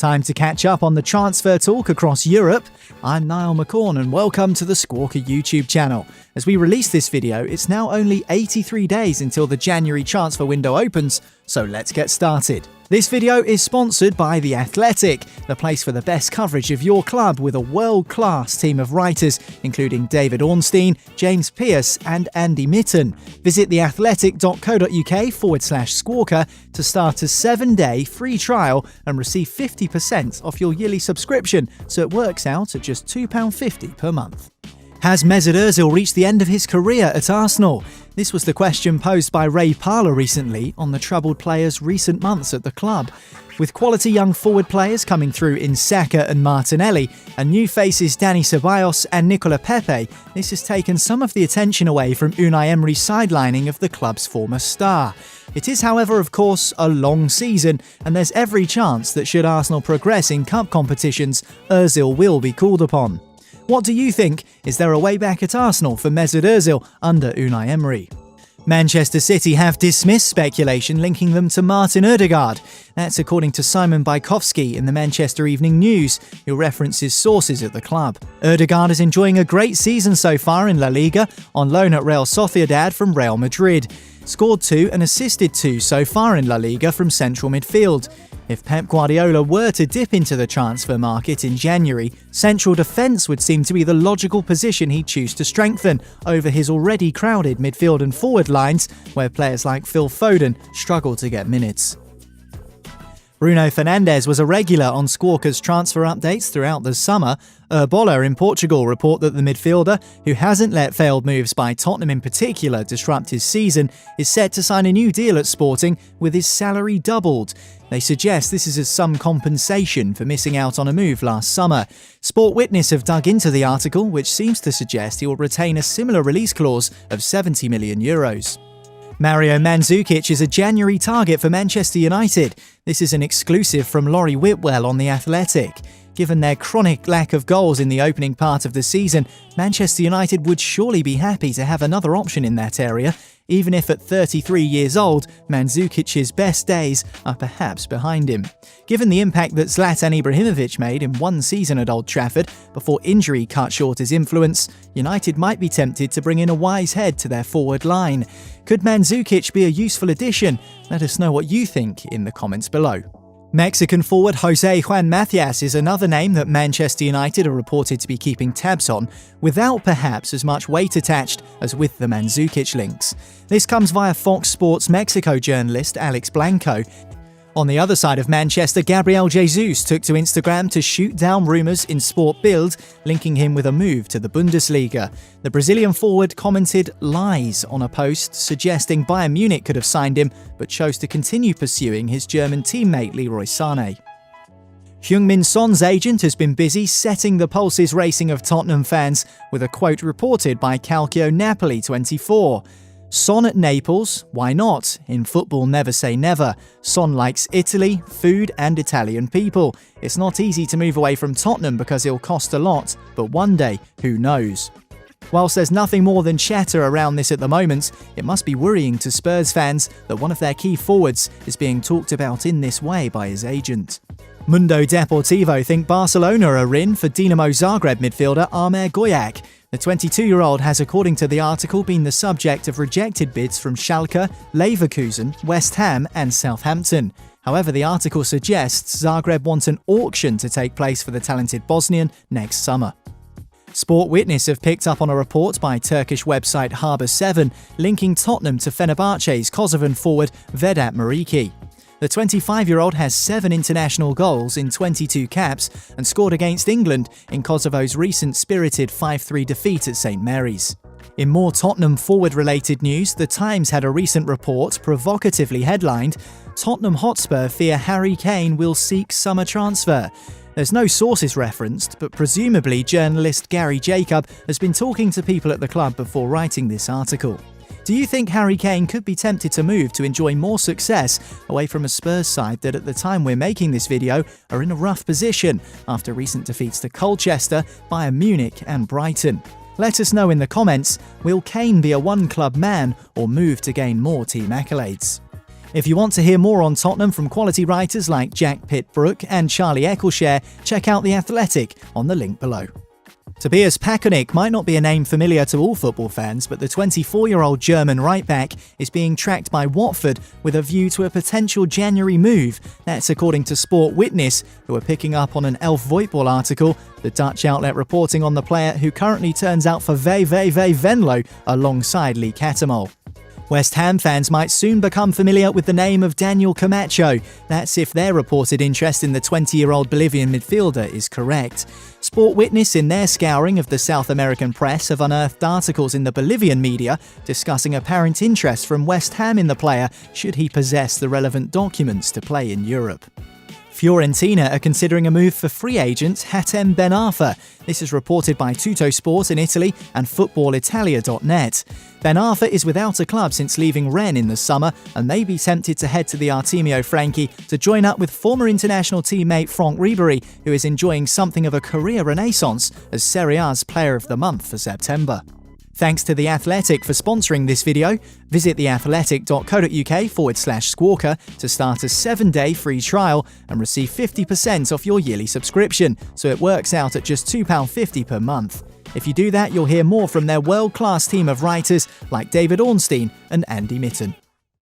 Time to catch up on the transfer talk across Europe. I'm Niall McCorn and welcome to the Squawka YouTube channel. As we release this video, it's now only 83 days until the January transfer window opens, so let's get started. This video is sponsored by The Athletic, the place for the best coverage of your club with a world-class team of writers, including David Ornstein, James Pearce and Andy Mitten. Visit theathletic.co.uk/Squawka to start a 7-day free trial and receive 50% off your yearly subscription, so it works out at just £2.50 per month. Has Mesut Ozil reached the end of his career at Arsenal? This was the question posed by Ray Parlour recently on the troubled player's recent months at the club. With quality young forward players coming through in Saka and Martinelli, and new faces Dani Ceballos and Nicola Pepe, this has taken some of the attention away from Unai Emery's sidelining of the club's former star. It is, however, of course, a long season, and there's every chance that should Arsenal progress in cup competitions, Ozil will be called upon. What do you think? Is there a way back at Arsenal for Mesut Ozil under Unai Emery? Manchester City have dismissed speculation linking them to Martin Odegaard. That's according to Simon Bajkowski in the Manchester Evening News, who references sources at the club. Odegaard is enjoying a great season so far in La Liga, on loan at Real Sociedad from Real Madrid. Scored 2 and assisted 2 so far in La Liga from central midfield. If Pep Guardiola were to dip into the transfer market in January, central defence would seem to be the logical position he'd choose to strengthen over his already crowded midfield and forward lines, where players like Phil Foden struggle to get minutes. Bruno Fernandes was a regular on Squawka's transfer updates throughout the summer. Bola in Portugal report that the midfielder, who hasn't let failed moves by Tottenham in particular disrupt his season, is set to sign a new deal at Sporting with his salary doubled. They suggest this is as some compensation for missing out on a move last summer. Sport Witness have dug into the article, which seems to suggest he will retain a similar release clause of €70 million. Mario Mandzukic is a January target for Manchester United. This is an exclusive from Laurie Whitwell on The Athletic. Given their chronic lack of goals in the opening part of the season, Manchester United would surely be happy to have another option in that area, even if at 33 years old, Mandzukic's best days are perhaps behind him. Given the impact that Zlatan Ibrahimovic made in one season at Old Trafford before injury cut short his influence, United might be tempted to bring in a wise head to their forward line. Could Mandzukic be a useful addition? Let us know what you think in the comments below. Mexican forward Jose Juan Macias is another name that Manchester United are reported to be keeping tabs on, without perhaps as much weight attached as with the Mandzukic links. This comes via Fox Sports Mexico journalist Alex Blanco. On the other side of Manchester, Gabriel Jesus took to Instagram to shoot down rumours in Sport Bild linking him with a move to the Bundesliga. The Brazilian forward commented lies on a post suggesting Bayern Munich could have signed him but chose to continue pursuing his German teammate Leroy Sané. Heung-min Son's agent has been busy setting the pulses racing of Tottenham fans with a quote reported by Calcio Napoli 24. Son at Naples? Why not? In football, never say never. Son likes Italy, food and Italian people. It's not easy to move away from Tottenham because it'll cost a lot, but one day, who knows? Whilst there's nothing more than chatter around this at the moment, it must be worrying to Spurs fans that one of their key forwards is being talked about in this way by his agent. Mundo Deportivo think Barcelona are in for Dinamo Zagreb midfielder Amer Gojak. The 22-year-old has, according to the article, been the subject of rejected bids from Schalke, Leverkusen, West Ham and Southampton. However, the article suggests Zagreb want an auction to take place for the talented Bosnian next summer. Sport Witness have picked up on a report by Turkish website Harbour 7 linking Tottenham to Fenerbahce's Kosovan forward Vedat Muriqi. The 25-year-old has 7 international goals in 22 caps and scored against England in Kosovo's recent spirited 5-3 defeat at St Mary's. In more Tottenham forward-related news, The Times had a recent report provocatively headlined, "Tottenham Hotspur fear Harry Kane will seek summer transfer." There's no sources referenced, but presumably journalist Gary Jacob has been talking to people at the club before writing this article. Do you think Harry Kane could be tempted to move to enjoy more success away from a Spurs side that at the time we're making this video are in a rough position after recent defeats to Colchester, Bayern Munich and Brighton? Let us know in the comments, will Kane be a one-club man or move to gain more team accolades? If you want to hear more on Tottenham from quality writers like Jack Pitt-Brooke and Charlie Eccleshare, check out The Athletic on the link below. Tobias Pakonik might not be a name familiar to all football fans, but the 24-year-old German right-back is being tracked by Watford with a view to a potential January move. That's according to Sport Witness, who are picking up on an Elf Voetbal article, the Dutch outlet reporting on the player who currently turns out for VVV Venlo alongside Lee Cattermole. West Ham fans might soon become familiar with the name of Daniel Camacho. That's if their reported interest in the 20-year-old Bolivian midfielder is correct. Sport Witness, in their scouring of the South American press, have unearthed articles in the Bolivian media discussing apparent interest from West Ham in the player should he possess the relevant documents to play in Europe. Fiorentina are considering a move for free agent Hatem Ben Arfa. This is reported by Tuttosport in Italy and FootballItalia.net. Ben Arfa is without a club since leaving Rennes in the summer and may be tempted to head to the Artemio Franchi to join up with former international teammate Franck Ribéry, who is enjoying something of a career renaissance as Serie A's Player of the Month for September. Thanks to The Athletic for sponsoring this video. Visit theathletic.co.uk/squawker to start a 7-day free trial and receive 50% off your yearly subscription, so it works out at just £2.50 per month. If you do that, you'll hear more from their world-class team of writers like David Ornstein and Andy Mitten.